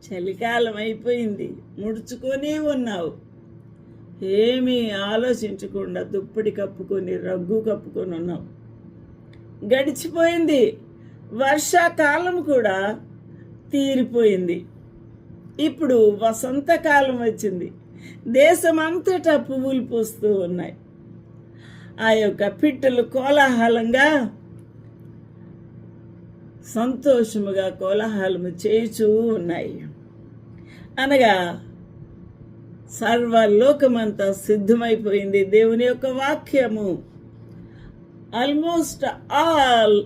చలికాలం అయిపోయింది, ముడుచుకొని ఉన్నావు. ఏమీ ఆలోచించకుండా దుప్పటి కప్పుకొని రగ్గు కప్పుకొని ఉన్నావు. గడిచిపోయింది, వర్షాకాలం కూడా తీరిపోయింది. ఇప్పుడు వసంతకాలం వచ్చింది. దేశమంతటా పువ్వులు పూస్తూ ఉన్నాయి. ఆ యొక్క పిట్టలు కోలాహలంగా సంతోషముగా కోలాహలము చేయుచూ ఉన్నాయి. అనగా సర్వలోకమంతా సిద్ధమైపోయింది. దేవుని యొక్క వాక్యము ఆల్మోస్ట్ ఆల్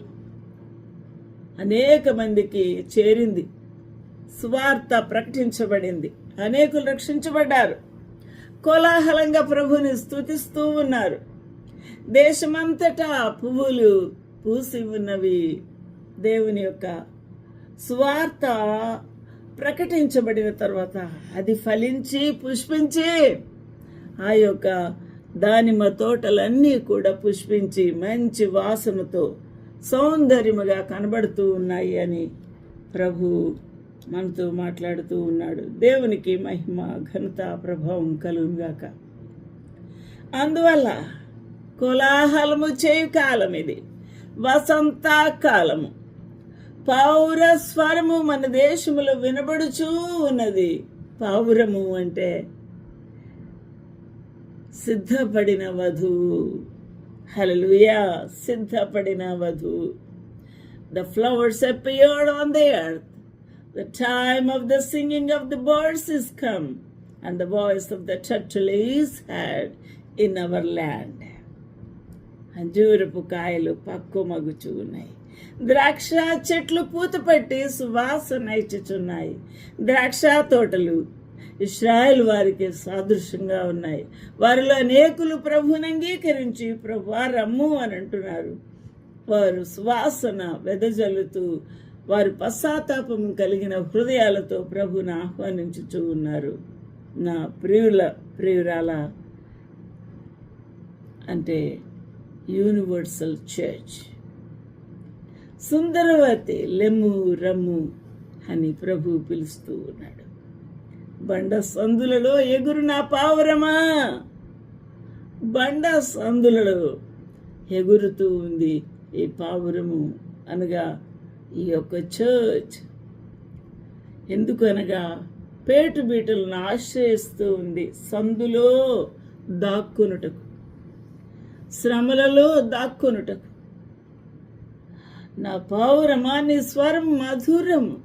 అనేక మందికి చేరింది. సువార్త ప్రకటించబడింది. అనేకులు రక్షించబడ్డారు. కోలాహలంగా ప్రభుని స్తుతిస్తూ ఉన్నారు. దేశమంతటా పువ్వులు పూసి ఉన్నవి. దేవుని యొక్క సువార్త ప్రకటించబడిన తర్వాత అది ఫలించి పుష్పించి ఆ యొక్క దానిమ్మ తోటలన్నీ కూడా పుష్పించి మంచి వాసనతో సౌందర్యముగా కనబడుతూ ఉన్నాయి అని ప్రభు మనతో మాట్లాడుతూ ఉన్నాడు. దేవునికి మహిమ ఘనత ప్రభావం కలుగుగాక. అందువల్ల కోలాహలము చేయు కాలం ఇది, వసంతకాలము. పావుర స్వరము మన దేశములో వినబడుచూ ఉన్నది. పావురము అంటే సిద్ధపడిన వధువు. హల్లెలూయా, సిద్ధపడిన వధువు. The flowers appeared on the earth. The time of the singing of the birds is come, and the voice of the turtle is heard in our land. అంజూరపు కాయలు పక్కుమగుచూ ఉన్నాయి. ద్రాక్ష చెట్లు పూత పట్టి సువాసన ఇచ్చుచున్నాయి. ద్రాక్ష తోటలు ఇశ్రాయేలు వారికి సాదృశ్యంగా ఉన్నాయి. వారిలో అనేకులు ప్రభువుని అంగీకరించి ప్రభువా రమ్ము అని అంటున్నారు. వారు సువాసన వెదజల్లుతూ వారు పశ్చాత్తాపం కలిగిన హృదయాలతో ప్రభువుని ఆహ్వానించుచూ ఉన్నారు. నా ప్రియురాల అంటే యూనివర్సల్ చర్చ్. సుందరవతి లెమ్ము రమ్ము అని ప్రభు పిలుస్తూ ఉన్నాడు. బండ సందులలో ఎగురు నా పావురమా. బండ సందులలో ఎగురుతూ ఉంది ఈ పావురము, అనగా ఈ యొక్క చర్చ్. ఎందుకు అనగా పేటు బీటలను ఆశ్రయిస్తూ ఉంది. సందులో దాక్కునుటకు, శ్రమలలో దాక్కునుటకు. నా పావురమా నీ స్వరం మధురము.